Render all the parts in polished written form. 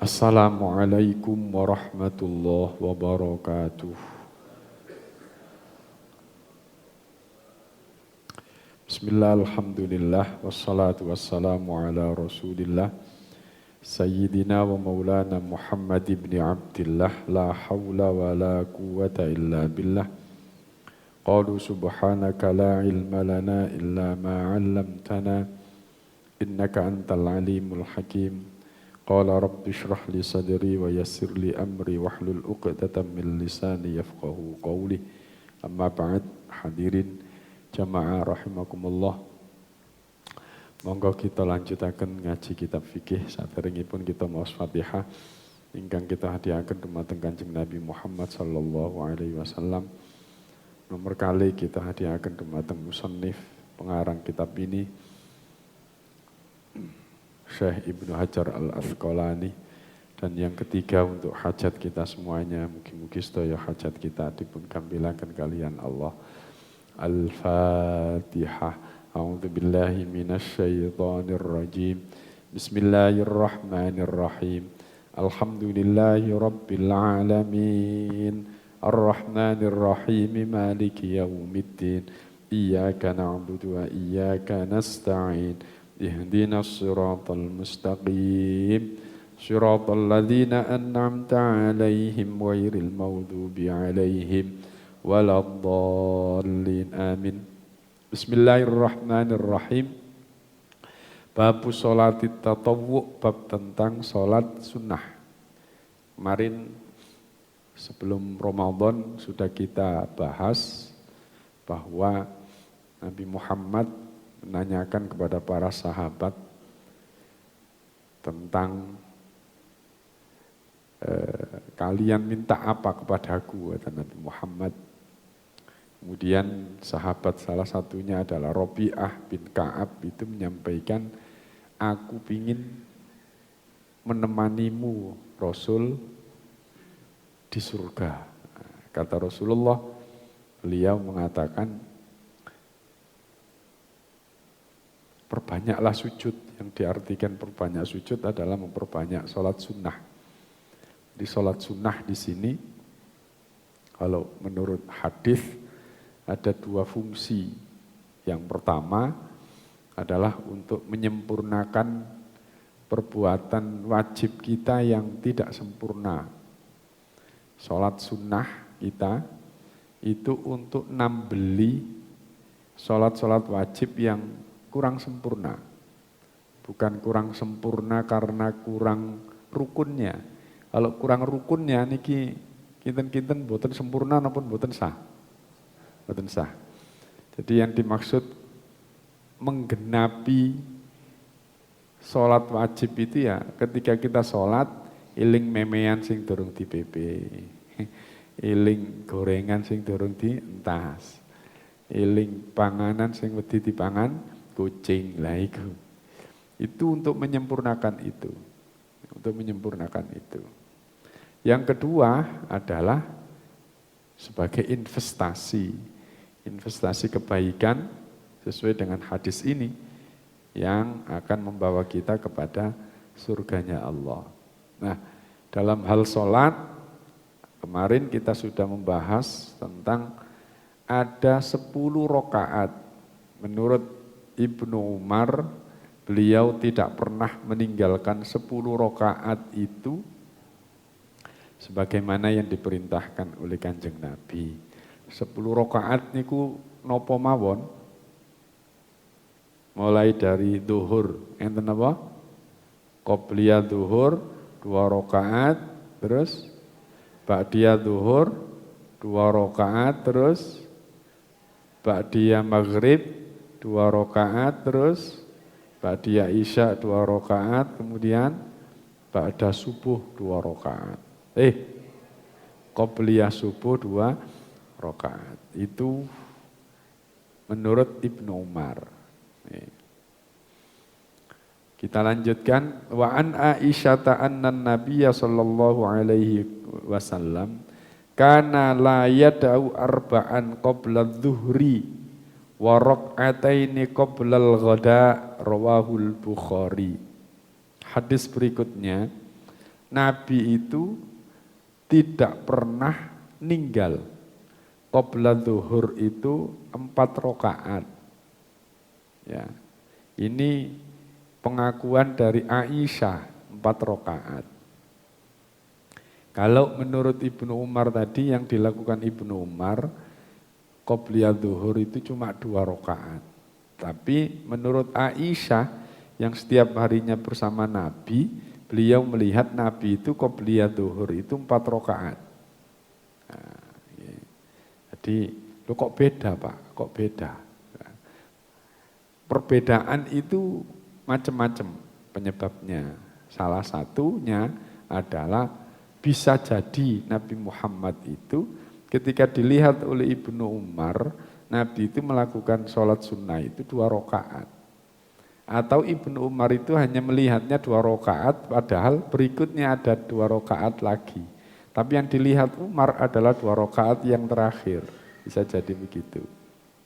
Assalamualaikum warahmatullahi wabarakatuh. Bismillah, alhamdulillah, wassalatu wassalamu ala rasulillah Sayyidina wa maulana Muhammad ibn Abdillah. La hawla wa la quwwata illa billah. Qalu subhanaka la ilma lana illa ma 'allamtana innaka antal alimul hakim. Qala rabbi shrah li sadri wa yassir li amri wahlul 'uqdatam min lisani yafqahu qawli. Amma ba'd, hadirin jamaah rahimakumullah. Monggo kita lanjutaken ngaji kitab fikih saderengipun kita maos Fatihah ingkang kita hadiahaken dumateng Kanjeng Nabi Muhammad sallallahu alaihi wasallam. Nomor kali kita hadiahaken dumateng musannif pengarang kitab ini Syekh Ibnu Hajar Al-Asqalani, dan yang ketiga untuk hajat kita semuanya, mugi-mugi sedaya hajat kita dipun gampilaken kalian Allah. Al-Fatihah. A'udzu billahi minasy syaithanir rajim. Bismillahirrahmanirrahim. Alhamdulillahi rabbil alamin. Ar-Rahmanir Rahim. Maliki yaumiddin. Iyyaka na'budu wa iyyaka nasta'in. Ihdinas siratal mustaqim. Siratal ladzina an'amta 'alaihim ghairil maghdubi 'alaihim waladdallin. Amin. Bismillahirrahmanirrahim. Bab sholatit tatawwu, bab tentang sholat sunnah. Kemarin sebelum Ramadan sudah kita bahas bahwa Nabi Muhammad menanyakan kepada para sahabat tentang kalian minta apa kepadaku, kata Nabi Muhammad. Kemudian sahabat salah satunya adalah Rabi'ah bin Ka'ab itu menyampaikan, aku ingin menemanimu Rasul di surga. Kata Rasulullah, beliau mengatakan, perbanyaklah sujud. Yang diartikan perbanyak sujud adalah memperbanyak sholat sunnah. Di sholat sunnah di sini, kalau menurut hadis ada dua fungsi. Yang pertama adalah untuk menyempurnakan perbuatan wajib kita yang tidak sempurna. Sholat sunnah kita itu untuk nambeli sholat-sholat wajib yang kurang sempurna. Bukan kurang sempurna karena kurang rukunnya. Kalau kurang rukunnya niki kinten-kinten boten sempurna napa boten sah. Boten sah. Jadi yang dimaksud menggenapi sholat wajib itu ya ketika kita sholat iling memean sing durung dipepe, iling gorengan sing durung dientas, iling panganan sing wedi dipangan kucing lah itu. Itu untuk menyempurnakan itu. Untuk menyempurnakan itu. Yang kedua adalah sebagai investasi. Investasi kebaikan sesuai dengan hadis ini yang akan membawa kita kepada surganya Allah. Nah, dalam hal sholat, kemarin kita sudah membahas tentang ada 10 rakaat. Menurut Ibnu Umar, beliau tidak pernah meninggalkan 10 rakaat itu sebagaimana yang diperintahkan oleh Kanjeng Nabi. 10 rakaat niku napa mawon? Mulai dari zuhur, enten apa? Qobliyah zuhur 2 rakaat, terus ba'diyah zuhur 2 rakaat, terus ba'diyah maghrib 2 rakaat, terus ba'diyah isya 2 rakaat, kemudian ba'da subuh 2 rakaat. Qobliyah subuh 2 rakaat. Itu menurut Ibnu Umar. Kita lanjutkan. Wa an Aisyata anna Nabiyya sallallahu alaihi wasallam kana la yad'u arba'an qabla adh-dhuhri wa rak'ataini qabla al-ghada, rawahul Bukhari. Hadis berikutnya, Nabi itu tidak pernah ninggal. Qabla zuhur itu 4 rakaat. Ya. Ini pengakuan dari Aisyah 4 rakaat. Kalau menurut Ibnu Umar tadi yang dilakukan Ibnu Umar, qobliyah zuhur itu cuma 2 rakaat. Tapi menurut Aisyah yang setiap harinya bersama Nabi, beliau melihat Nabi itu qobliyah zuhur itu 4 rakaat. Nah, ya. Jadi, lo kok beda Pak? Kok beda? Nah, perbedaan itu macam-macam penyebabnya. Salah satunya adalah bisa jadi Nabi Muhammad itu ketika dilihat oleh Ibnu Umar, Nabi itu melakukan sholat sunnah itu 2 rakaat. Atau Ibnu Umar itu hanya melihatnya 2 rakaat, padahal berikutnya ada 2 rakaat lagi. Tapi yang dilihat Umar adalah 2 rakaat yang terakhir. Bisa jadi begitu.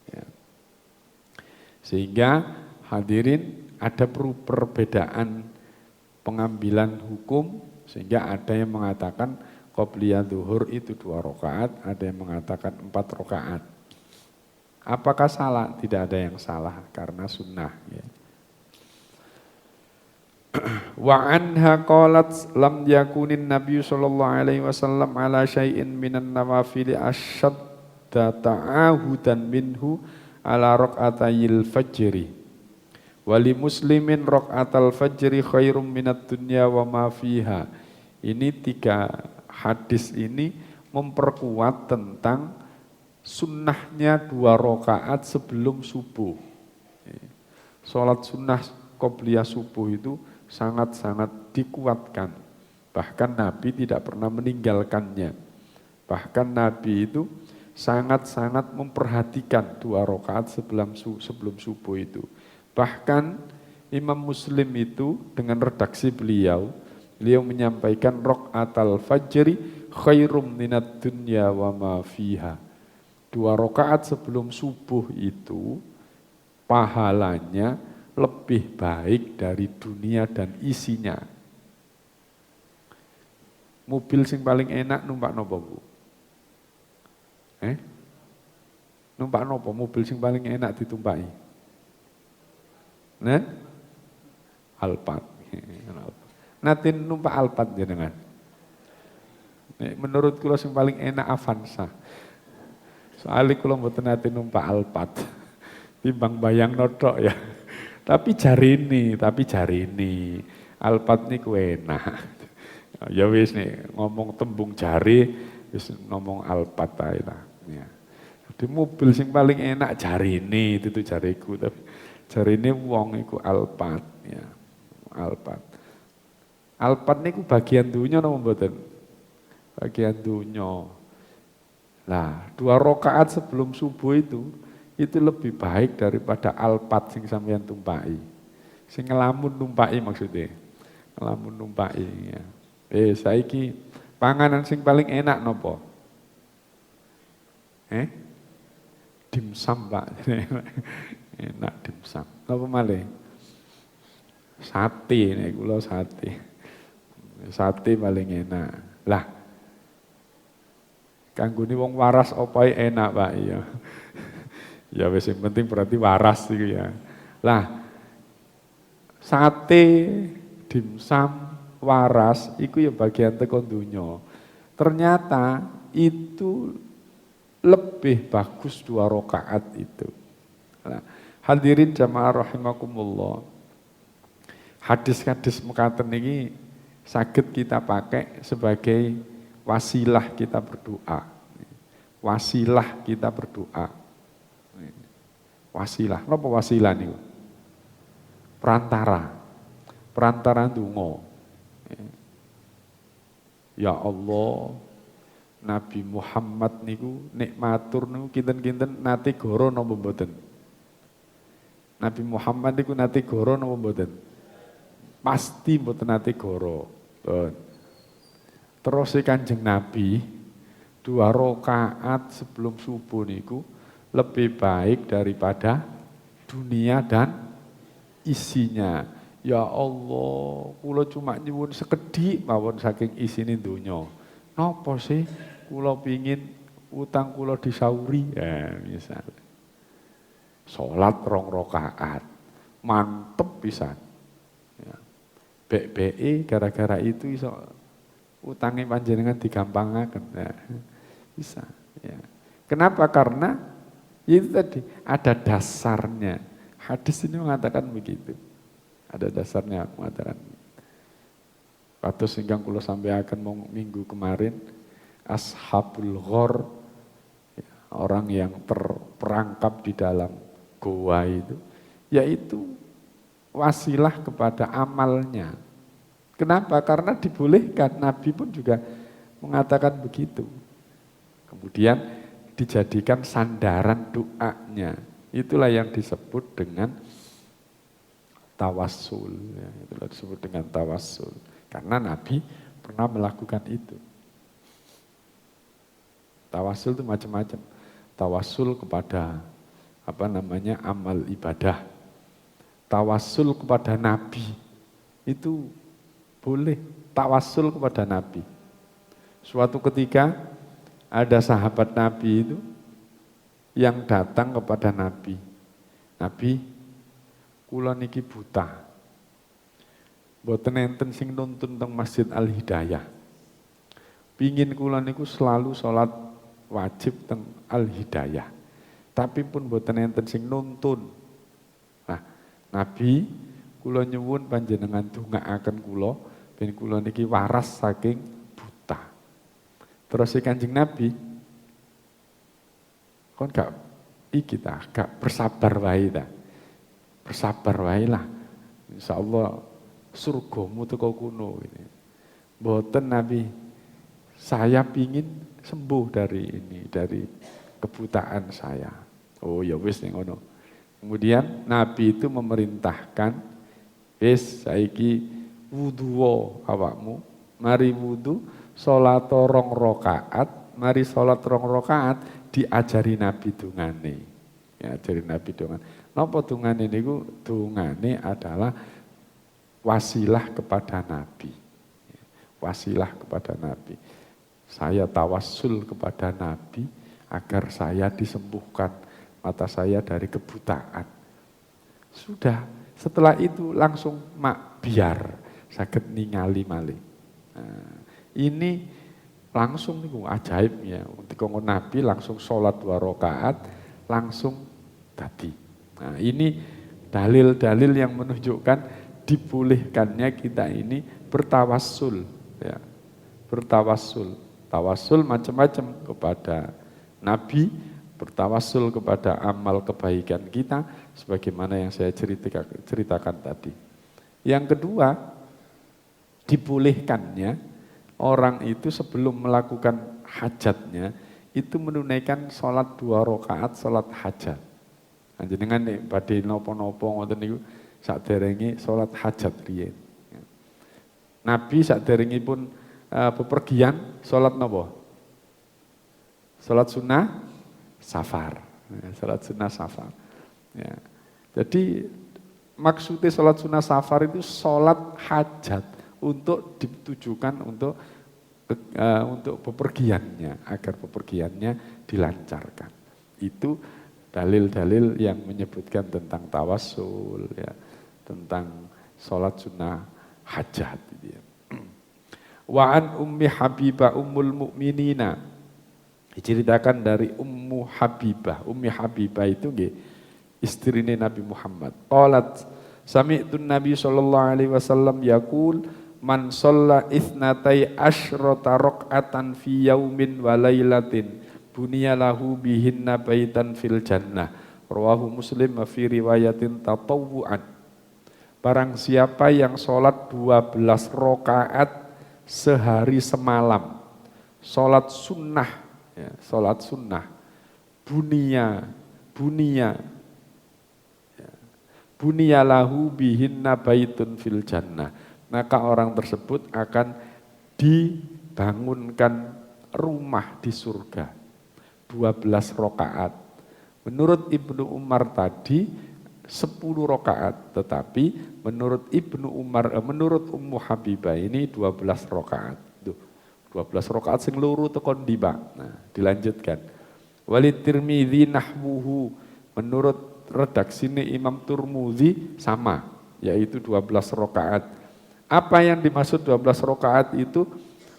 Ya. Sehingga hadirin ada perbedaan pengambilan hukum, sehingga ada yang mengatakan qobliyah zuhur itu 2 rakaat, ada yang mengatakan 4 rakaat. Apakah salah? Tidak ada yang salah karena sunnah. Ya. Wa anha qalat lam yakunin Nabi sallallahu alaihi wasallam ala syai'in minan nawafil asyadda ta'ahudan minhu ala raq'atayil fajri. Wali muslimin raq'atal fajri khairum minad dunya wa ma fiha. Ini 3 hadis ini memperkuat tentang sunnahnya 2 rakaat sebelum subuh. Salat sunnah qobliyah subuh itu sangat-sangat dikuatkan. Bahkan Nabi tidak pernah meninggalkannya. Bahkan Nabi itu sangat-sangat memperhatikan 2 rakaat sebelum subuh itu. Bahkan Imam Muslim itu dengan redaksi beliau menyampaikan raq'atal fajri khairum minad dunya wa ma fiha. 2 rakaat sebelum subuh itu pahalanya lebih baik dari dunia dan isinya. Mobil sing paling enak numpak nopo, Bu? Numpak nopo mobil sing paling enak ditumpaki? Nah? Alphard. Nanti numpak Alphard jenengan. Menurut kula sing paling enak Avanza. Soalnya kula mboten nate numpak Alphard. Timbang bayang notok ya. Tapi jari ini Alphard niku enak. Ya wis nih ngomong tembung jari wis ngomong Alphard ae lah. Ya. Di mobil sing paling enak jari ini itu jariku, tapi jari ini wong iku Alphard ya. Alphard niku bagian dunya napa mboten? Bagian dunya. Nah, 2 rakaat sebelum subuh itu lebih baik daripada Alphard sing sampeyan tumpaki. Sing ngelamun numpaki maksudnya. Ngelamun numpaki ya. Saiki panganan sing paling enak nopo? Dimsum, Pak. Enak dimsum. Napa malih? Sate nek kula sate. Sate paling enak. Lah. Kanggone wong waras opae enak, Pak, iya. Ya wis yang penting berarti waras gitu ya. Lah, sate, dimsum, waras, itu ya bagian teko donya. Ternyata itu lebih bagus 2 rakaat itu. Nah, hadirin jamaah rahimakumullah. Hadis-hadis mekaten ini saged kita pakai sebagai wasilah kita berdoa. Wasilah kita berdoa. Wasilah, napa wasilah niku? Perantara ndonga. Ya Allah, Nabi Muhammad niku nek matur niku kinten-kinten nate goro napa mboten? Nabi Muhammad niku nate goro napa mboten? Pasti mboten nate goro. Terus Kanjeng Nabi 2 rakaat sebelum subuh niku lebih baik daripada dunia dan isinya. Ya Allah, kula cuma nyuwun sekedhik mawon saking isine donya. Napa sih kula pingin utang kula disauri? Ya, misal. Salat 2 rakaat. Mantep pisan. Ya. Bek-beke gara-gara itu iso utangnya panjenengan digampangaken. Ya. Bisa, ya. Kenapa? Karena itu tadi ada dasarnya. Hadis ini mengatakan begitu. Ada dasarnya mengatakan. Kados ingkang kula sampaikan minggu kemarin, ashabul ghor, ya, orang yang terperangkap di dalam goa itu, yaitu wasilah kepada amalnya. Kenapa? Karena dibolehkan, Nabi pun juga mengatakan begitu. Kemudian dijadikan sandaran doanya. Itulah yang disebut dengan tawassul. Ya, itulah disebut dengan tawassul. Karena Nabi pernah melakukan itu. Tawassul itu macam-macam. Tawassul kepada amal ibadah. Tawassul kepada Nabi. Itu boleh. Tawassul kepada Nabi. Suatu ketika ada sahabat Nabi itu yang datang kepada Nabi. Nabi, kula niki buta. Mboten enten sing nuntun teng Masjid Al-Hidayah. Pingin kula niku selalu sholat wajib teng Al-Hidayah. Tapi pun mboten enten sing nuntun. Nah, Nabi kula nyuwun panjenengan dongaaken kula ben kula niki waras saking buta. Terus si Kanjeng Nabi kon gak bersabar wae ta. Bersabar wae lah. Insyaallah surgamu teko kuno ini. Mboten Nabi, saya pingin sembuh dari kebutaan saya. Oh ya wis ning ngono. Kemudian Nabi itu memerintahkan, wis saiki wudu awakmu, mari wudu, salat 2 rakaat, mari salat 2 rakaat diajari Nabi dungane. Ya, ajari Nabi dungane. Napa dungane niku? Dungane adalah wasilah kepada Nabi. Wasilah kepada Nabi. Saya tawassul kepada Nabi agar saya disembuhkan mata saya dari kebutaan. Sudah, setelah itu langsung biar saged ningali malih. Nah, ini langsung niku ajaibnya. Ketika Nabi langsung sholat 2 rakaat langsung tadi. Nah, ini dalil-dalil yang menunjukkan dibolehkannya kita ini bertawassul, ya. Bertawassul. Tawassul macam-macam kepada Nabi, bertawassul kepada amal kebaikan kita sebagaimana yang saya ceritakan tadi. Yang kedua, dibolehkannya orang itu sebelum melakukan hajatnya itu menunaikan sholat 2 rakaat sholat hajat. Panjenengan nek badhe napa-napa ngoten niku saderenge sholat hajat riyen. Nabi saderengipun bepergian sholat napa? Sholat sunnah safar. Sholat sunnah safar. Ya. Jadi maksudnya sholat sunnah safar itu sholat hajat untuk ditujukan untuk bepergiannya, agar bepergiannya dilancarkan. Itu dalil-dalil yang menyebutkan tentang tawassul, ya, tentang sholat sunnah hajat. Gitu ya. Wa'an ummi Habibah ummul mu'minina, diceritakan dari Ummu Habibah. Ummi Habibah itu istrinya Nabi Muhammad. Qalat sami'tun Nabi sallallahu alaihi wasallam yaqul man shalla itsnatai asyrata raq'atan fi yaumin wa lailatin bunya lahu bihinna baitan fil jannah. Rawahu Muslim fi riwayatin tatawu'an. Barang siapa yang sholat 12 rakaat sehari semalam, sholat sunnah, ya, sholat sunnah, bunya lahu bihinna baitun fil jannah, maka orang tersebut akan dibangunkan rumah di surga. 12 rakaat. Menurut Ibnu Umar tadi, 10 rakaat, tetapi menurut Ibnu Umar, menurut Ummu Habibah ini 12 rakaat. 12 rakaat sing loro tekon ndi, Pak? Nah, dilanjutkan. Walid Tirmidzi nahwuhu, menurut redaksine Imam Turmudi sama, yaitu 12 rakaat. Apa yang dimaksud 12 rakaat itu?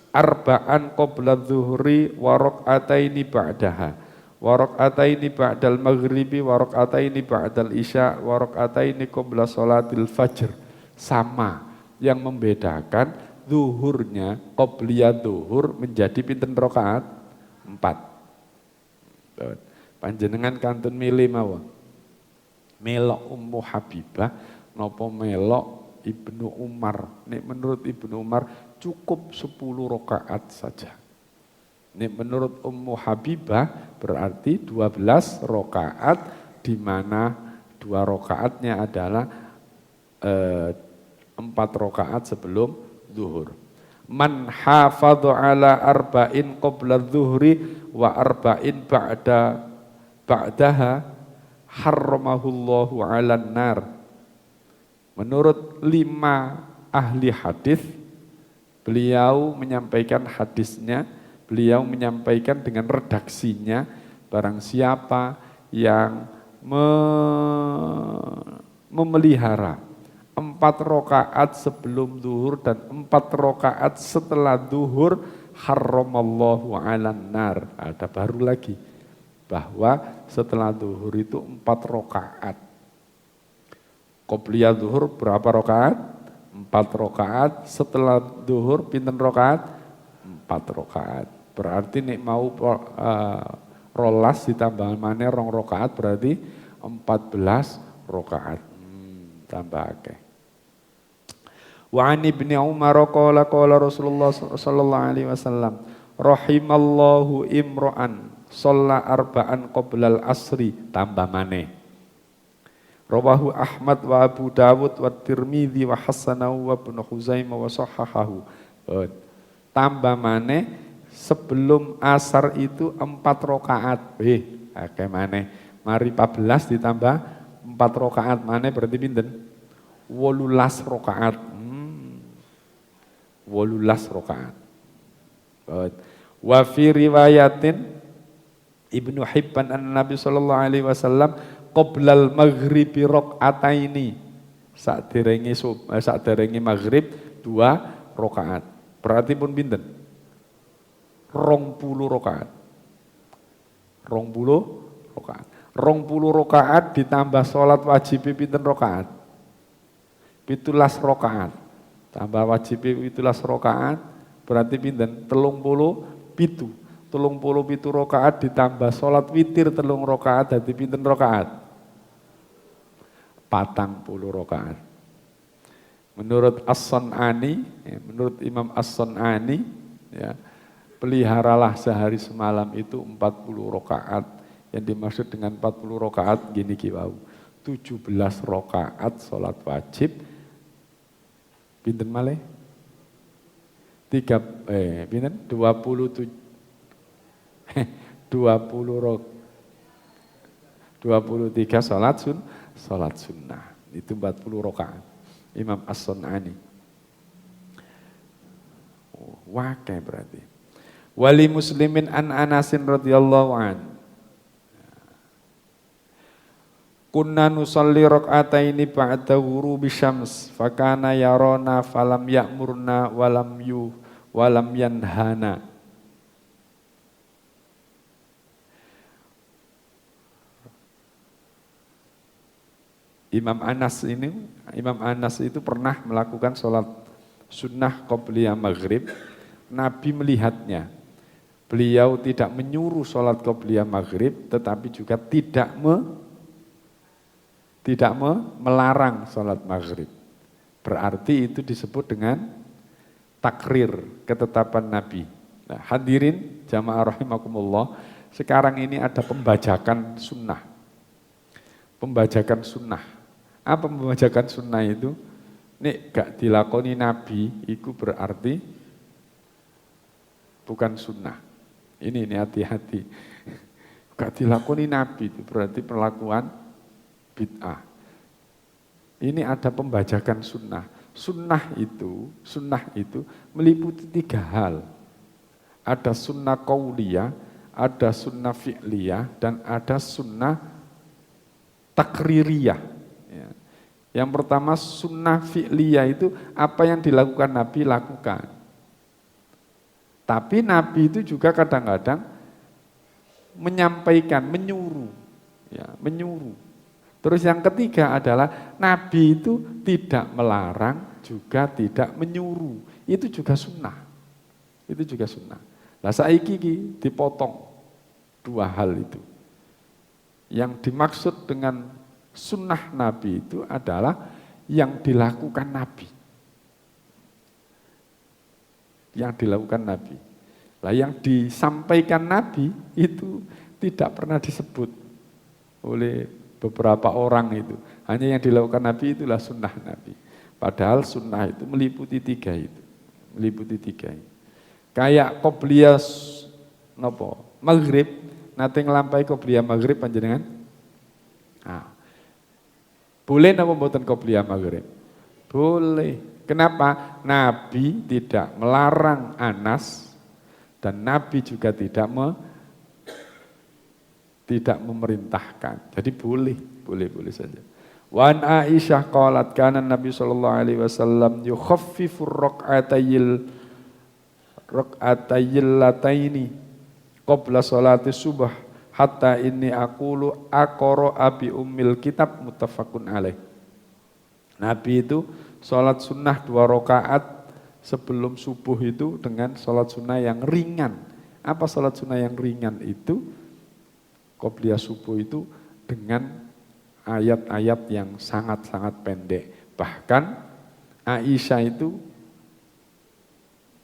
Arba'an qabla dzuhri wa raka'ataini ba'daha. Wa raka'ataini ba'dal maghribi wa raka'ataini ba'dal isya wa raka'ataini qabla sholatil fajr. Sama. Yang membedakan zuhurnya qobliyah zuhur menjadi pinten rakaat? 4. Panjenengan kantun milih mawon. Melok Ummu Habibah napa melok Ibnu Umar? Nek menurut Ibnu Umar cukup 10 rakaat saja. Nek menurut Ummu Habibah berarti 12 rakaat, di mana 2 rakaatnya adalah 4 rakaat sebelum zuhur. Man hafadhu ala arba'in qabla zuhri wa arba'in ba'daha harramahullahu 'alan nar. Menurut 5 ahli hadis, beliau menyampaikan hadisnya, beliau menyampaikan dengan redaksinya, barang siapa yang memelihara 4 rakaat sebelum zuhur dan 4 rakaat setelah zuhur, harramallahu 'alan nar. Ada baru lagi, bahwa setelah zuhur itu 4 rakaat. Qobliyah zuhur berapa rakaat? 4 rakaat. Setelah zuhur pinten rakaat? 4 rakaat. Berarti nek mau rolas ditambah maneh 2 rakaat berarti 14 rakaat. Tambah akeh. Wa an Ibnu Umar qala Rasulullah sallallahu alaihi wasallam, rahimallahu imra'an shalla arba'an qoblal asri, tambah maneh. Rawahu Ahmad wa Abu Dawud wa Tirmidzi wa hasanahu wa Ibnu Khuzaimah wa sahahahu. Tambah maneh sebelum asar itu 4 rakaat. Akeh maneh. Mari 14 ditambah 4 rakaat maneh berarti pinten? 18 rakaat. 18 rakaat. Wa fi riwayatin Ibnu Hibban an-Nabi sallallahu alaihi wasallam qoblal maghribi rakaataini, saderenge maghrib 2 rakaat. Berarti pun pinten? 20 rakaat. 20 rakaat. 20 rakaat ditambah salat wajib pinten rakaat? 17 rakaat. Tambah wajib 17 rakaat berarti pinten? 37. 37 rakaat ditambah salat witir 3 rakaat dadi pinten rakaat? 40 rakaat. Menurut As-Sun'ani, menurut Imam As-Sun'ani, ya, peliharalah sehari semalam itu 40 rakaat. Yang dimaksud dengan 40 rakaat gini kiwau. 17 rakaat salat wajib. Pinten malih? 23 salat sunnah. Itu 40 rakaat. Imam As-Sun'ani. Wakai berarti. Wali Muslimin an Anasin radhiyallahu an. Kunna nusalli rak'ataini ba'da ghurubi syams fakana yarana falam ya'murna walam yanhana. Imam Anas itu pernah melakukan sholat sunnah qobliyah maghrib. Nabi melihatnya. Beliau tidak menyuruh sholat qobliyah maghrib, tetapi juga tidak melarang sholat maghrib. Berarti itu disebut dengan takrir, ketetapan Nabi. Nah, hadirin jamaah rahimakumullah, sekarang ini ada pembajakan sunnah. Pembajakan sunnah. Apa pembajakan sunnah itu? Nek gak dilakoni Nabi, itu berarti bukan sunnah. Ini hati-hati. Gak dilakoni Nabi itu berarti perlakuan bid'ah. ini ada pembajakan sunnah. Sunnah itu meliputi 3 hal. Ada sunnah qauliyah, ada sunnah fi'liyah, dan ada sunnah takririyah. Ya. Yang pertama sunnah fi'liyah itu apa yang dilakukan Nabi lakukan. Tapi Nabi itu juga kadang-kadang menyampaikan, menyuruh. Ya, menyuruh. Terus yang ketiga adalah Nabi itu tidak melarang, juga tidak menyuruh. Itu juga sunnah. Itu juga sunnah. Nah saiki dipotong 2 hal itu. Yang dimaksud dengan sunnah Nabi itu adalah yang dilakukan Nabi. Yang dilakukan Nabi. Nah yang disampaikan Nabi itu tidak pernah disebut oleh beberapa orang itu. Hanya yang dilakukan Nabi itulah sunnah Nabi. Padahal sunnah itu meliputi 3 itu. Meliputi 3 itu. Kayak qobliyah maghrib, nate nglampahi qobliyah maghrib panjenengan? Nah, boleh napa mboten qobliyah maghrib? Boleh. Kenapa? Nabi tidak melarang Anas dan Nabi juga tidak memerintahkan. Jadi boleh saja. Wa an Aisyah qalat kana Nabi sallallahu alaihi wasallam yukhaffifur raq'atayil lataini qabla salati subuh hatta inni aqulu aqra bi ummil kitab muttafaqun alaih. Nabi itu salat sunnah 2 rakaat sebelum subuh itu dengan salat sunnah yang ringan. Apa salat sunnah yang ringan itu? Qobliyah subuh itu dengan ayat-ayat yang sangat-sangat pendek. Bahkan Aisyah itu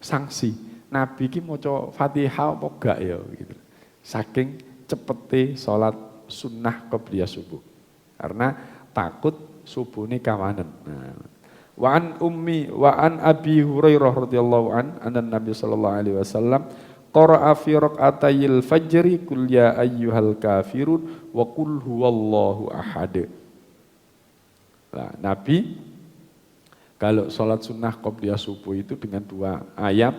sanksi. Nabi ki maca Fatihah apa gak ya gitu. Saking cepete salat sunnah qobliyah subuh. Karena takut subuh ini kawanan. Nah. Wa an Abi Hurairah radhiyallahu anna Nabi sallallahu alaihi wasallam qara'a fi raq'atayil fajri qul ya ayyuhal kafirun wa qul huwallahu ahad. Nah, Nabi kalau sholat sunnah qobliyah subuh itu dengan 2 ayat,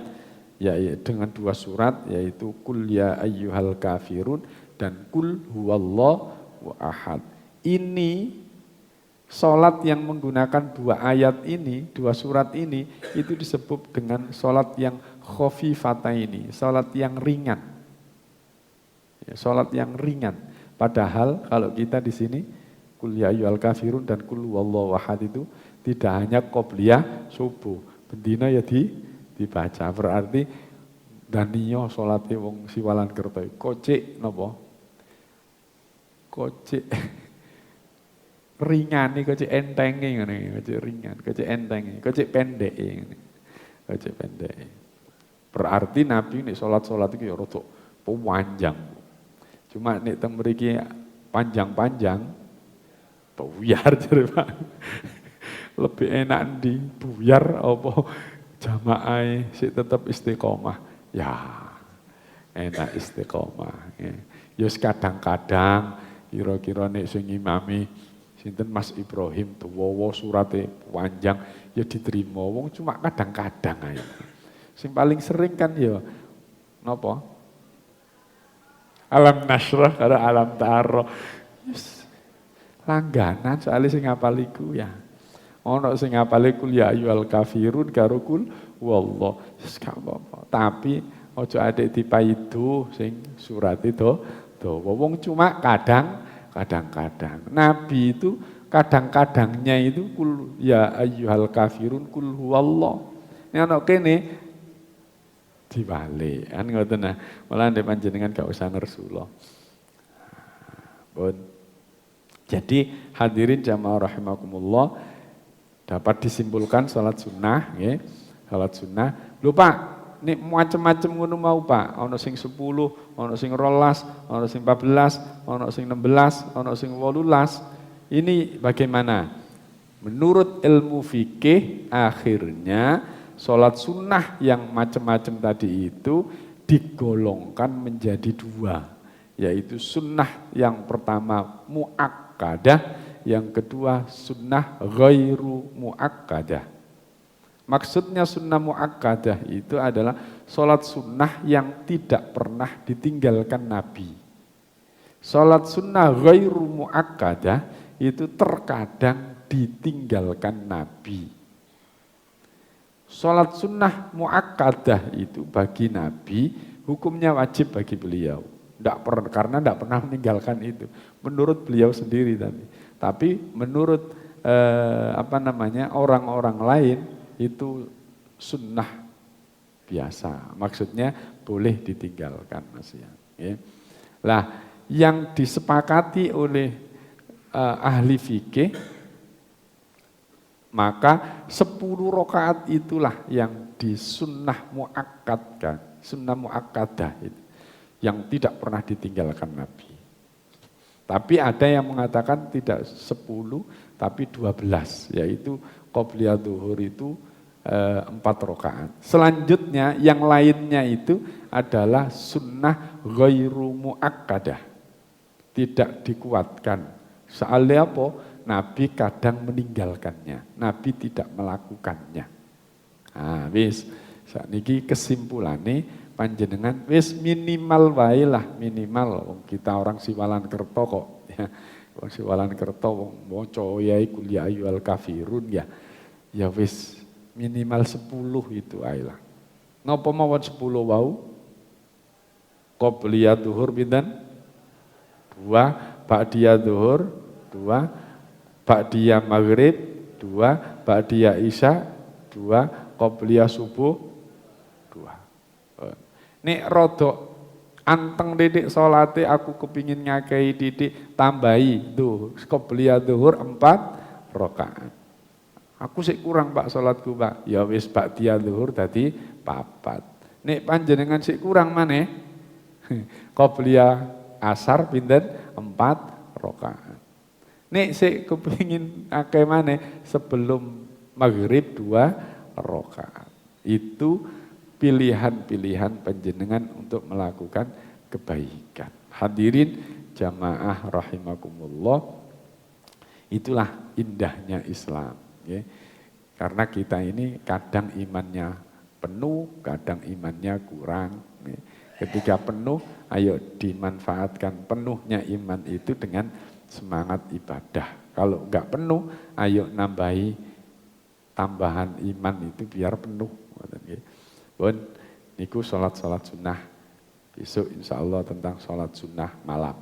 yaitu dengan 2 surat, yaitu qul ya ayyuhal kafirun dan qul huwallahu ahad. Ini sholat yang menggunakan 2 ayat ini, 2 surat ini, itu disebut dengan sholat yang khafifataini, sholat yang ringan. Ya, sholat yang ringan. Padahal kalau kita di sini, qul ya ayyuhal kafirun dan qul huwallahu ahad itu tidak hanya qobliyah subuh. Bendina ya dibaca. Berarti daniyo sholatnya wong siwalan kerta. Kocik napa? Kocik ringan nih, kocik entenge ngene, kocik ringan, kocik entenge, kocik pendek ngene. Kocik pendek. Berarti Nabi nek salat-salat iki ya rada panjang. Cuma nek teng mriki panjang-panjang buyar jare Pak. Lebih enak di buyar apa jamaah sik tetep istiqomah. Ya, enak istiqomah. Ya kadang-kadang kira-kira nek sing imami sinten Mas Ibrahim tuwa surate panjang ya diterima wong cuma kadang-kadang ae. Sing paling sering kan ya napa? Alam nasrah karo alam ta'arrah. Langganan soalnya sing ngapal iku ya. Ono sing ngapal kul ya ayyuhal kafirun karo kul wallah. Tapi ojo adek dipaidu sing surat itu dawa. Wong cuma kadang-kadang. Nabi itu kadang-kadangnya itu kul ya ayyuhal kafirun kul huwallah. Nek ana kene dibalik kan ngoten nah. Malah ndek panjenengan gak usah ngersulo. Pun. Jadi hadirin jamaah rahimakumullah, dapat disimpulkan salat sunnah nggih. Salat sunnah. Lho Pak, nek macam-macam ngono mau Pak, ana sing 10, ana sing 12, ana sing 14, ana sing 16, ana sing 18. Ini bagaimana? Menurut ilmu fikih akhirnya salat sunnah yang macam-macam tadi itu digolongkan menjadi 2, yaitu sunnah yang pertama muakkadah, yang kedua sunnah ghairu muakkadah. Maksudnya sunnah muakkadah itu adalah sholat sunnah yang tidak pernah ditinggalkan Nabi. Sholat sunnah ghairu muakkadah itu terkadang ditinggalkan Nabi. Sholat sunnah muakkadah itu bagi Nabi hukumnya wajib bagi beliau. Karena tidak pernah meninggalkan itu. Menurut beliau sendiri tapi menurut orang-orang lain itu sunnah biasa. Maksudnya boleh ditinggalkan Mas ya. Lah yang disepakati oleh ahli fikih maka 10 rakaat itulah yang disunnah muakkadkan, sunnah muakkadah itu, yang tidak pernah ditinggalkan Nabi. Tapi ada yang mengatakan tidak 10 tapi 12, yaitu qobliyah zuhur itu 4 rakaat. Selanjutnya yang lainnya itu adalah sunnah ghairu muakkadah, tidak dikuatkan. Soalnya apa? Nabi kadang meninggalkannya, Nabi tidak melakukannya. Wis sakniki kesimpulannya panjenengan wis minimal wae lah, minimal kita orang Siwalan Kerto kok ya. Wong Siwalan Kerto wong maca yai kuliah ayyuhal kafirun ya. Ya wis minimal 10 itu ae lah. Napa mawon 10 wau? Qobliyah zuhur pinten? 2, ba'diyah zuhur 2, ba'diyah maghrib 2, ba'diyah isya 2, qobliyah subuh 2. Nek rodok anteng didik salate aku kepingin ngakei didik tambahi tuh qobliyah zuhur 4 rakaat. Aku sik kurang Pak salatku Pak. Ya wis ba'diyah zuhur dadi 4. Nek panjenengan sik kurang maneh qobliyah asar pinten 4 rakaat. Nek sik kepengin akeh maneh sebelum maghrib 2 rakaat. Itu pilihan-pilihan panjenengan untuk melakukan kebaikan. Hadirin jamaah rahimakumullah. Itulah indahnya Islam, ya. Karena kita ini kadang imannya penuh, kadang imannya kurang. Ya. Ketika penuh, ayo dimanfaatkan penuhnya iman itu dengan semangat ibadah. Kalau enggak penuh, ayo nambahi tambahan iman itu biar penuh. Pun niku salat sunnah. Besok insya Allah tentang salat sunnah malam.